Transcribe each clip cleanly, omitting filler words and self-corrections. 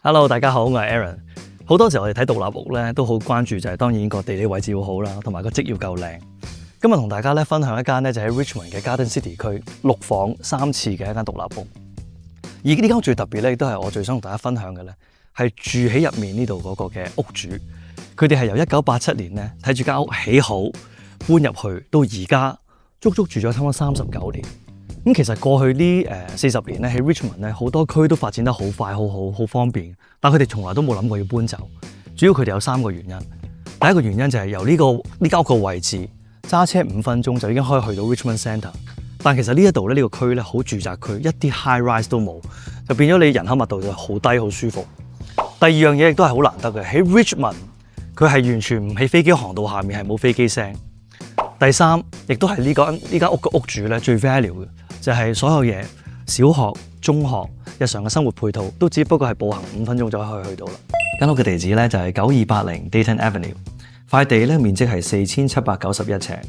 Hello， 大家好，我係 Aaron。好多時我哋睇獨立屋咧，都好關注就係當然個地理位置要好啦，同埋個則要夠靚。今日同大家咧分享一間咧就喺 Richmond 嘅 Garden City 區6房3廁嘅一間獨立屋。而呢間屋最特別咧，亦都係我最想同大家分享嘅咧，係住喺入面呢度嗰個嘅屋主。佢哋係由1987年咧睇住間屋起好搬入去，到而家足足住咗差唔多39年。咁其實過去呢40年咧喺 Richmond 咧好多區都發展得好快，好方便，但佢哋從來都冇諗過要搬走。主要佢哋有3個原因。第一個原因就係由呢間屋個位置揸車5分鐘就已經可以去到 Richmond Centre， 但其實呢一度咧呢個區咧好住宅區，一啲 high rise 都冇，就變咗你人口密度就好低，好舒服。第二樣嘢亦都係好難得嘅，喺 Richmond 佢係完全唔喺飛機航道下面，係冇飛機聲。第三，亦都係呢間屋嘅屋主咧最 value 嘅，就係所有嘢，小學、中學、日常嘅生活配套都只不過係步行5分鐘就可以去到啦。間屋嘅地址咧就係9280 Dayton Avenue， 塊地咧面積係4791尺，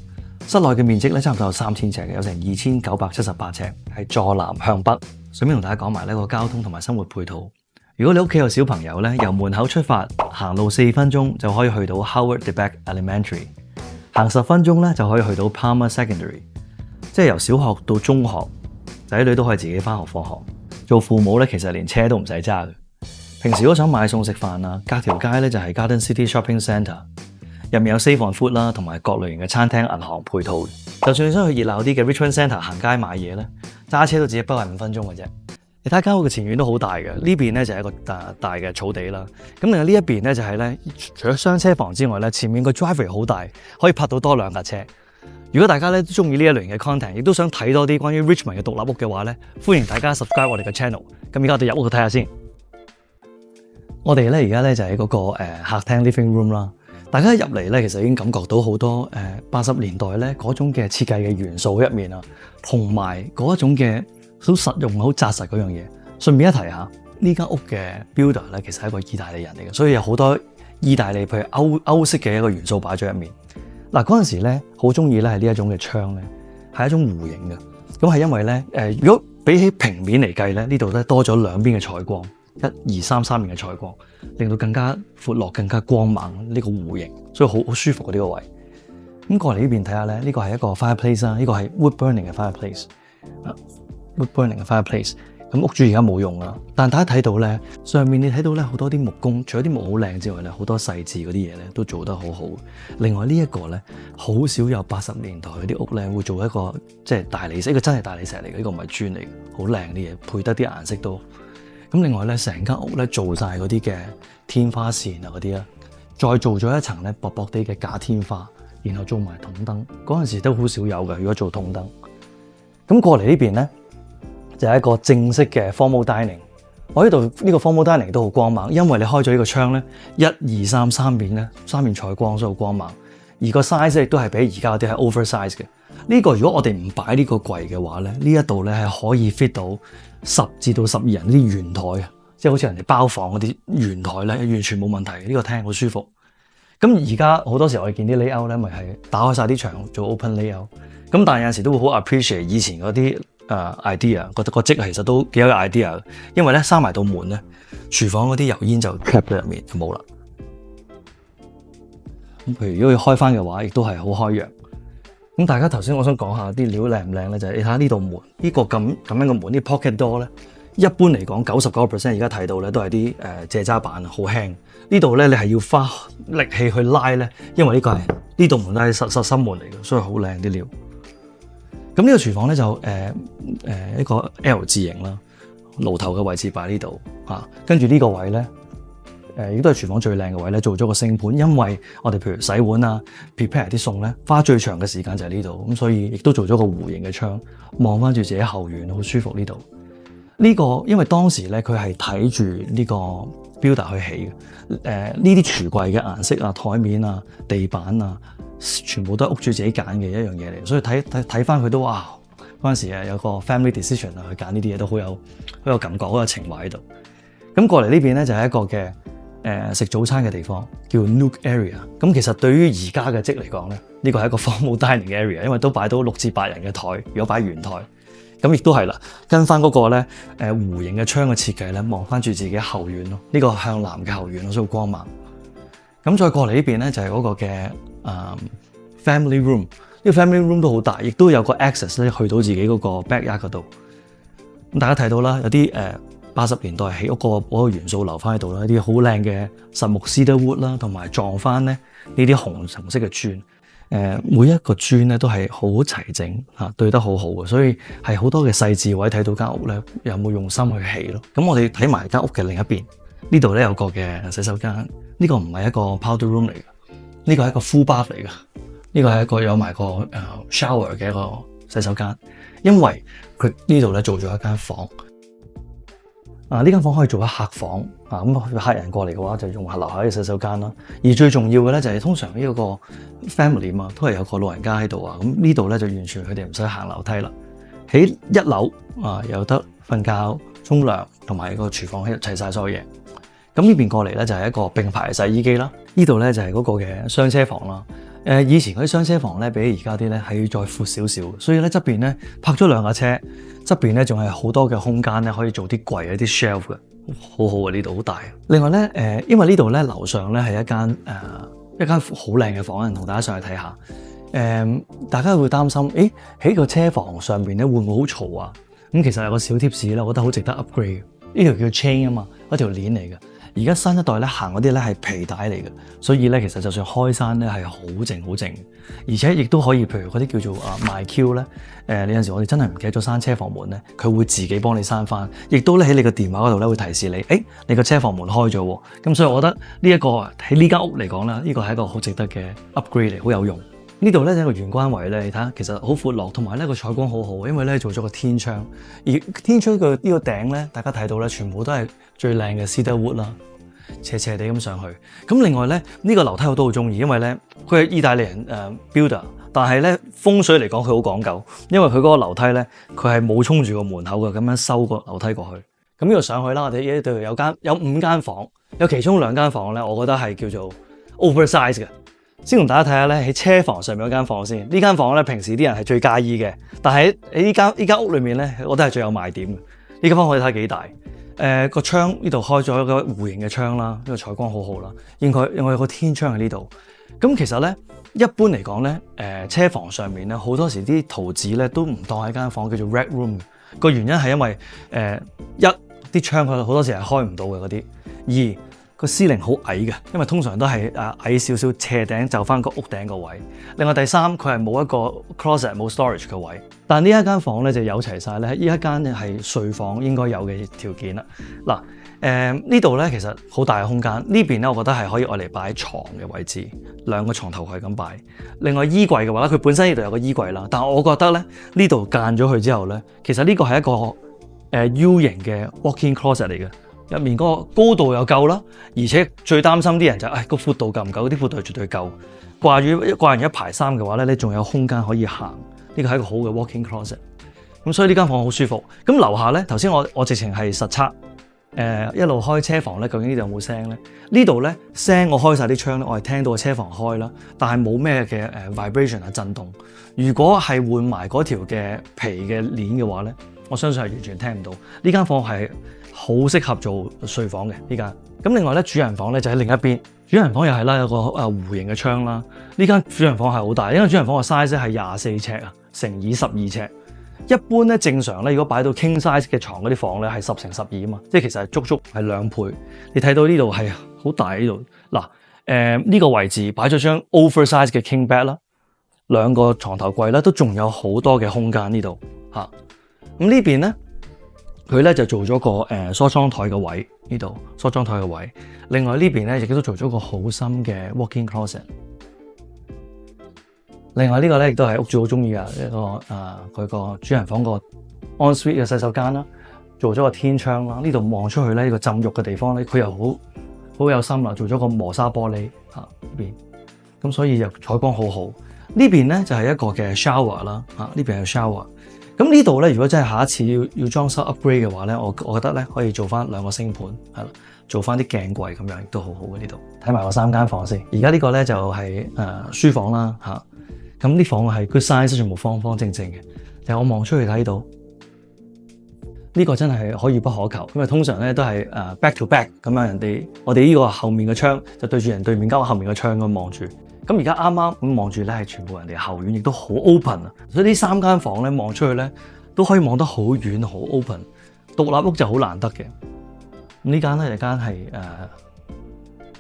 室內嘅面積咧差唔多有3000尺嘅，有成2978尺，係坐南向北。順便同大家講埋呢個交通同埋生活配套。如果你屋企有小朋友咧，由門口出發行路4分鐘就可以去到 Howard DeBeck Elementary， 行10分鐘咧就可以去到 Palmer Secondary， 即係由小學到中學，仔女都可以自己返學放學。做父母咧，其實連車都唔使揸嘅。平時如果想買餸食飯啊，隔條街咧就係 Garden City Shopping Centre， 入面有 Save on Food啦，同埋各類型嘅餐廳、銀行配套。就算你想去熱鬧啲嘅 Richmond Centre 行街買嘢咧，揸車都只不過係5分鐘嘅啫。你睇間屋嘅前院都好大嘅，呢邊咧就係一個大嘅草地啦。咁另外呢一邊咧就係咧，除咗雙車房之外咧，前面個 driveway 好大，可以泊到多2架車。如果大家咧都中意呢一類型嘅 content， 亦都想睇多啲關於 Richmond 嘅獨立屋嘅話咧，歡迎大家 subscribe 我哋嘅 channel。咁而家我哋入屋去睇下先。我哋咧而家咧就喺嗰個客廳 living room 啦。大家一入嚟咧，其實已經感覺到好多80年代咧嗰種嘅設計嘅元素喺入面啊，同埋嗰一種嘅好實用、好紮實嗰樣嘢。順便一提下，呢間屋嘅 builder 咧其實係一個意大利人嚟嘅，所以有好多意大利譬如歐式嘅一個元素擺咗入面。嗱，嗰陣時咧好中意咧係呢一種嘅窗咧係一種弧形嘅，咁係因為咧如果比起平面嚟計咧，呢度咧多咗兩邊嘅採光，1、2、3、3面嘅採光，令到更加闊落、更加光猛呢個弧形，所以好舒服嘅呢個位。咁過嚟呢邊睇下咧，呢個係一個 fireplace 啦，呢個係 wood burning 嘅 fireplace，wood burning 嘅 fireplace。咁屋主而家冇用啦，但大家睇到咧，上面你睇到咧好多啲木工，除咗啲木好靚之外咧，好多細緻嗰啲嘢咧都做得好好。另外呢一個咧，好少有80年代嗰啲屋咧會做一個即係大理石，呢個真係大理石嚟嘅，呢個唔係磚嚟嘅，好靚啲嘢，配得啲顏色都。咁另外咧，成間屋咧做晒嗰啲嘅天花線啊嗰啲啦，再做咗一層咧薄薄啲嘅假天花，然後做埋筒燈。嗰陣時都好少有嘅，如果做筒燈。咁過嚟呢邊咧，就係一個正式嘅 formal dining。我呢度呢個 formal dining 都好光猛，因為你開咗呢個窗咧，1、2、3、3面咧，3面採光，所以好光猛。而個 size 亦都係比而家嗰啲係 oversize 嘅。呢個如果我哋唔擺呢個櫃嘅話咧，呢一度咧係可以 fit 到10至到12人啲圓台啊，即係好似人哋包房嗰啲圓台咧，完全冇問題。呢個廳好舒服。咁而家好多時候我哋見啲 layout 咧，咪係打開晒啲牆做 open layout。咁但係有陣時都會好 appreciate 以前嗰啲idea， 覺得個則其實都幾有 idea， 因為咧閂埋道門咧，廚房嗰啲油煙就 trap 喺入面就冇啦。咁譬如如果要開翻嘅話，亦都係好開揚。咁大家頭先我想講下啲料靚唔靚咧，就係你睇下呢道門，呢個咁樣嘅門，啲 pocket door 咧，一般嚟講99% 而家睇到咧都係啲蔗渣板，好輕。呢度咧你係要花力氣去拉咧，因為呢個係呢道門都係實心門嚟嘅，所以好靚啲料。咁呢個廚房咧就一個 L 字形啦，爐頭嘅位置擺呢度嚇，跟住呢個位咧亦都係廚房最靚嘅位咧，做咗個星盤，因為我哋譬如洗碗啊、prepare 啲餸咧，花最長嘅時間就係呢度，咁所以亦都做咗個弧形嘅窗，望翻住自己後院，好舒服呢度。呢個因為當時咧佢係睇住呢個 builder 去起嘅，呢啲櫥櫃嘅顏色啊、台面啊、地板啊，全部都係屋主自己揀嘅一樣嘢嚟，所以睇翻佢都哇，嗰陣時有個 family decision 啊，去揀呢啲嘢都好有感覺，好有情懷喺度。咁過嚟呢邊咧就係一個嘅食早餐嘅地方，叫 Nook Area。咁其實對於而家嘅則嚟講咧，呢個係一個 formal dining area，因為都擺到6至8人嘅台，如果擺圓台。咁亦都係啦，跟翻嗰個咧弧形嘅窗嘅設計咧，望翻住自己後院咯。呢個向南嘅後院咯，所以光猛。咁再過嚟呢邊咧就係嗰個嘅family room。呢個 family room 都好大，亦都有個 access 咧去到自己嗰個 backyard 嗰度。咁大家睇到啦，有啲80年代起屋嗰個元素留翻喺度啦，一啲好靚嘅實木 cedar wood 啦，同埋撞翻咧呢啲紅色嘅磚。每一個磚咧都係好齊整嚇，對得好好嘅，所以係好多嘅細緻位睇到間屋咧有冇用心去起咯。咁我哋睇埋間屋嘅另一邊，呢度咧有個嘅洗手間，呢個唔係一個 powder room 嚟嘅，呢個係一個 full bath 嚟嘅，呢個係一個有埋個shower 嘅一個洗手間，因為佢呢度咧做咗一間房。呢間房可以做一客房，咁客人過嚟嘅話就用下樓下嘅洗手間啦。而最重要嘅咧就係通常呢個 family 嘛，都係有個老人家喺度啊。咁呢度咧就完全佢哋唔使行樓梯啦。喺1樓有得瞓覺、沖涼同埋個廚房齊晒所有嘢。咁呢邊過嚟咧就係一個並排洗衣機啦。呢度咧就係嗰個嘅雙車房啦。以前嗰啲雙車房咧比起而家啲咧係要再闊少少，所以咧側邊咧泊咗2架車，側邊咧仲係好多嘅空間咧可以做啲櫃啊、啲 shelf 嘅，好好啊，呢度好大。另外咧因為呢度咧樓上咧係一間好靚嘅房，同大家上去睇下。大家會擔心，喺個車房上邊咧會唔會好嘈啊？咁其實有個小貼士咧，我覺得好值得 upgrade。呢條叫 chain 啊嘛，一條鏈嚟嘅。而家新一代咧行嗰啲咧係皮帶嚟嘅，所以咧其實就算開山咧係好靜好靜，而且亦都可以，譬如嗰啲叫做My Q 咧，你有陣時我哋真係唔記得咗閂車房門咧，佢會自己幫你閂翻，亦都咧喺你個電話嗰度咧會提示你，你個車房門開咗喎，咁所以我覺得呢一個喺呢間屋嚟講咧，呢個係一個好值得嘅 upgrade 嚟，好有用。呢度咧有一個玄關位咧，你睇下其實好闊落，同埋咧個採光好好，因為咧做咗個天窗，而天窗嘅呢個頂咧，大家睇到咧全部都係最靚嘅 cedar wood 啦，斜斜地咁上去。咁另外咧呢個樓梯我都好中意，因為咧佢係意大利人builder，但係咧風水嚟講佢好講究，因為佢嗰個樓梯咧佢係冇衝住個門口嘅，咁樣收個樓梯過去。咁呢度上去啦，我哋呢度有5間房，有其中2間房咧，我覺得係叫做 oversize 嘅。先同大家睇下咧，喺車房上面嗰間房先。呢間房咧，平時啲人係最介意嘅，但係喺呢間屋裏面咧，我覺得係最有賣點嘅。呢間房可以睇幾大？個窗呢度開咗一個弧形嘅窗啦，呢個採光好好啦。應該有個天窗喺呢度。咁其實咧，一般嚟講咧，車房上面咧好多時啲圖紙咧都唔當係間房叫做 red room 嘅。個原因係因為啲窗佢好多時係開唔到嘅嗰啲，個司令好矮嘅，因為通常都係矮少少斜頂就翻個屋頂個位。另外第三，佢係冇一個 closet 冇 storage 嘅位。但呢一間房咧就有齊晒咧，呢一間係睡房應該有嘅條件啦。嗱，呢度咧其實好大嘅空間，呢邊咧我覺得係可以愛嚟擺床嘅位置，2個床頭櫃咁擺。另外衣櫃嘅話咧，佢本身呢度有個衣櫃啦，但我覺得咧呢度間咗佢之後咧，其實呢個係一個U 型嘅 walk-in closet 嚟嘅。入面嗰個高度又夠啦，而且最擔心啲人就係個闊度夠唔夠？啲闊度係絕對夠。掛完一排衫嘅話咧，你仲有空間可以行。呢個係一個好嘅 walk-in closet。咁所以呢間房好舒服。咁樓下咧，頭先我直情係實測，一路開車房咧，究竟呢度有冇聲咧？呢度咧聲我開晒啲窗咧，我係聽到個車房開啦，但係冇咩嘅vibration 啊震動。如果係換埋嗰條嘅皮嘅鏈嘅話咧，我相信係完全聽唔到。呢間房係好適合做睡房嘅呢間。咁另外咧，主人房咧就喺另一邊。主人房又係啦，有個弧形嘅窗啦。呢間主人房係好大，因為主人房嘅 size 係24尺啊，乘以12尺。一般咧正常咧，如果擺到 king size 嘅床嗰啲房咧係10乘12啊嘛，即係其實係足足係2倍。你睇到呢度係好大呢度。嗱，呢個位置擺咗張 oversize 嘅 king bed 啦，2個床頭櫃啦，都仲有好多嘅空間呢度嚇。咁呢邊咧，佢咧就做咗個梳妝台嘅位，呢度梳妝台嘅位。另外呢邊咧亦都做咗個好深嘅 walk-in closet。另外呢個咧亦都係屋主好中意嘅一個佢個主人房個 ensuite 嘅洗手間啦，做咗個天窗啦。呢度望出去咧，呢個浸浴嘅地方咧，佢又好有心啦，做咗個磨砂玻璃呢邊，咁所以又採光好好。呢邊咧就係一個嘅 shower 啦，呢邊係 shower。咁呢度咧，如果真係下一次要裝修 upgrade 嘅話咧，我覺得咧可以做翻2個星盤，係啦，做翻啲鏡櫃咁樣，亦都好好嘅呢度。睇埋我3間房先。而家呢個咧就係書房啦，咁啲房係 good size，全部方方正正嘅。但係我望出去睇到呢個真係可遇不可求，因為通常咧都係back to back 咁樣，我哋呢個後面嘅窗就對住人對面間屋後面嘅窗咁望住。咁而家啱啱咁望住咧係全部人哋後院，亦都好 open 啊！所以呢3間房咧望出去咧都可以望得好遠好 open。獨立屋就好難得嘅。咁呢間咧係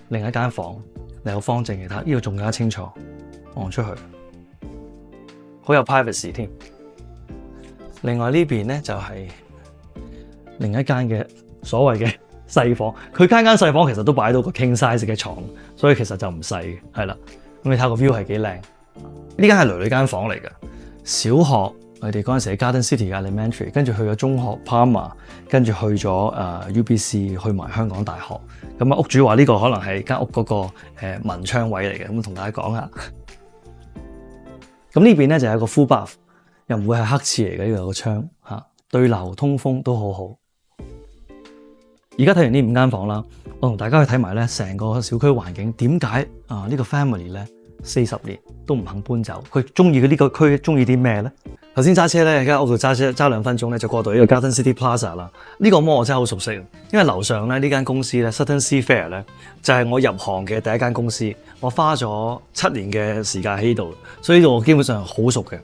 另一間房，你有方正嘅，睇呢度仲更加清楚望出去，好有 privacy 添。另外呢邊咧就係另一間嘅所謂嘅細房，佢間細房其實都擺到個 king size 嘅床，所以其實就唔細嘅，係啦。咁你睇個 view 係幾靚？呢間係女間房嚟嘅。小學我哋嗰陣時喺 Garden City 嘅 Elementary， 跟住去咗中學 Palmer， 跟住去咗UBC， 去埋香港大學。咁屋主話呢個可能係間屋嗰個文昌位嚟嘅，咁同大家講下。咁呢邊咧就有個 full bath， 又唔會係黑廁嚟嘅，呢度有個窗嚇，對流通風都好好。而家睇完呢5間房啦，我同大家去睇埋咧成個小區環境。點解呢個 family 咧40年都唔肯搬走？佢中意嘅呢個區中意啲咩咧？頭先揸車咧，而家我度揸2分鐘咧就過到呢個 Garden City Plaza 啦。呢個 mall 我真係好熟悉，因為樓上咧呢間公司咧 Sutton Seafair 咧就係我入行嘅第一間公司，我花咗7年嘅時間喺呢度，所以呢度我基本上好熟嘅。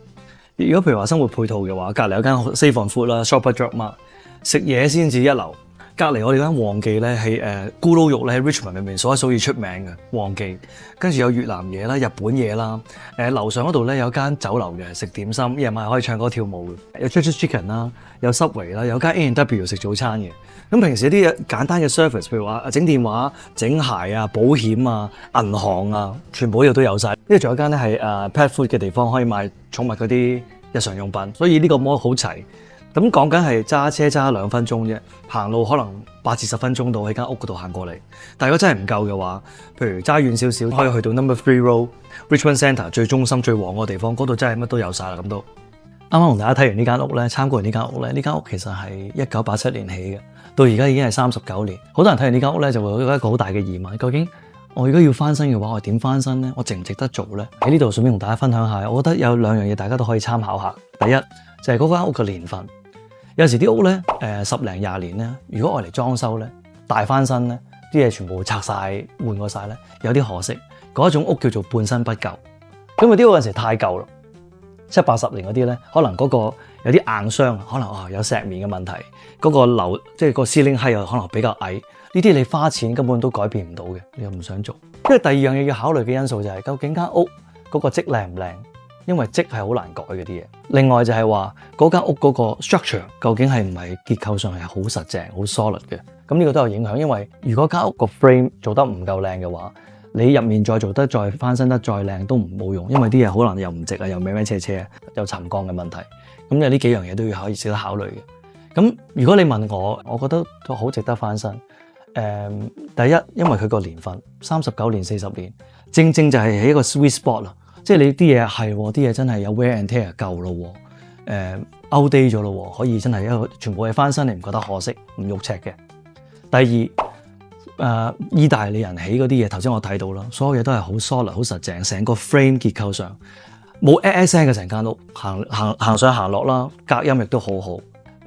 如果譬如話生活配套嘅話，隔離有間 Save on Food 啦 ，Shoppers Drug Mart， 食嘢先至一流。隔離我哋間旺記咧係咕嚕肉咧喺 Richmond 裏面數一數二出名嘅旺記，跟住有越南嘢啦、日本嘢啦。樓上嗰度咧有間酒樓嘅食點心，夜晚可以唱歌跳舞嘅，有 Church's Chicken 啦，有 Subway 啦，有間 A&W 食早餐嘅。咁平時一啲簡單嘅 service， 譬如話整電話、整鞋啊、保險啊、銀行啊，全部呢度都有晒。呢度仲有間咧係pet food 嘅地方，可以買寵物嗰啲日常用品，所以呢個 mall 好齊。咁講緊係揸車揸2分鐘啫，行路可能8至10分鐘到喺間屋嗰度行過嚟。但係如果真係唔夠嘅話，譬如揸遠少少，可以去到 Number 3 Road Richmond Centre 最中心最旺嗰個地方，嗰度真係乜都有晒啦咁都。啱啱同大家睇完呢間屋咧，參觀完呢間屋咧，呢間屋其實係1987年起嘅，到而家已經係39年。好多人睇完呢間屋咧，就會有一個好大嘅疑問，究竟我如果要翻新嘅話，我點翻新咧？我值唔值得做咧？喺呢度順便同大家分享下，我覺得有2樣嘢大家都可以參考下。第一就係嗰間屋嘅年份。有時啲屋咧，10零20年咧，如果愛嚟裝修咧，大翻新咧，啲嘢全部拆晒換過晒咧，有啲可惜。嗰種屋叫做半新不舊，咁啲屋有陣時太舊啦，70、80年嗰啲咧，可能嗰個有啲硬傷，可能有石面嘅問題，嗰個樓即係個 ceiling height 又可能比較矮，呢啲你花錢根本都改變唔到嘅，你又唔想做。因為第二樣嘢要考慮嘅因素就係究竟間屋嗰個積靚唔靚。因為積係好難改嗰啲嘢。另外就係話嗰間屋嗰個 structure 究竟係唔係結構上係好實淨、好 solid 嘅？咁呢個都有影響。因為如果間屋個 frame 做得唔夠靚嘅話，你入面再做得再翻新得再靚都冇用，因為啲嘢可能又唔直啊，又歪歪斜斜，又沉降嘅問題。咁有呢幾樣嘢都要可以值得考慮嘅。咁如果你問我覺得都好值得翻新。第一，因為佢個年份39年、40年，正正就係喺一個 sweet spot 啦。即係你啲嘢係啲嘢真係有 wear and tear 舊咯，outdate 咗咯，可以真係一個全部嘢翻新，你唔覺得可惜唔肉赤嘅。第二，意大利人起嗰啲嘢，頭先我睇到啦，所有嘢都係好 solid 好實淨，成個 frame 結構上冇聲嘅，成間屋行上行落啦，隔音亦都好好，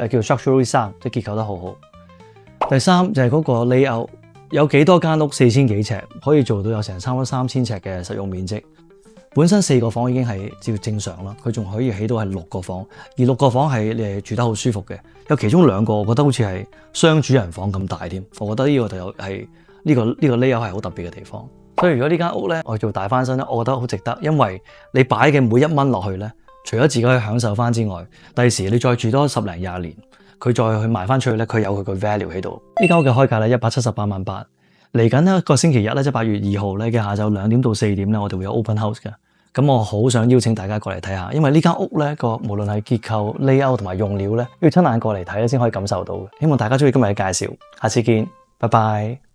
叫 structurally sound，即係結構得好好。第三就係嗰個 layout， 有幾多間屋4000幾尺可以做到有成差唔多3000尺嘅實用面積。本身4個房已經係照正常啦，佢仲可以起到係6個房，而6個房係你住得好舒服嘅。有其中2個，我覺得好似係雙主人房咁大添。我覺得呢個就係呢個 layout 係好特別嘅地方。所以如果呢間屋咧我做大翻新咧，我覺得好值得，因為你擺嘅每1蚊落去咧，除咗自己去享受翻之外，第時你再住多10零20年，佢再去賣翻出去咧，佢有佢個 value 喺度。呢間屋嘅開價咧178萬8。嚟緊一個星期日咧，即係8月2號咧嘅下晝2點到4點咧，我哋會有 open house 嘅。咁我好想邀請大家過嚟睇下，因為呢間屋咧個無論係結構、layout 同埋用料咧，要親眼過嚟睇咧先可以感受到嘅。希望大家中意今日嘅介紹，下次見，拜拜。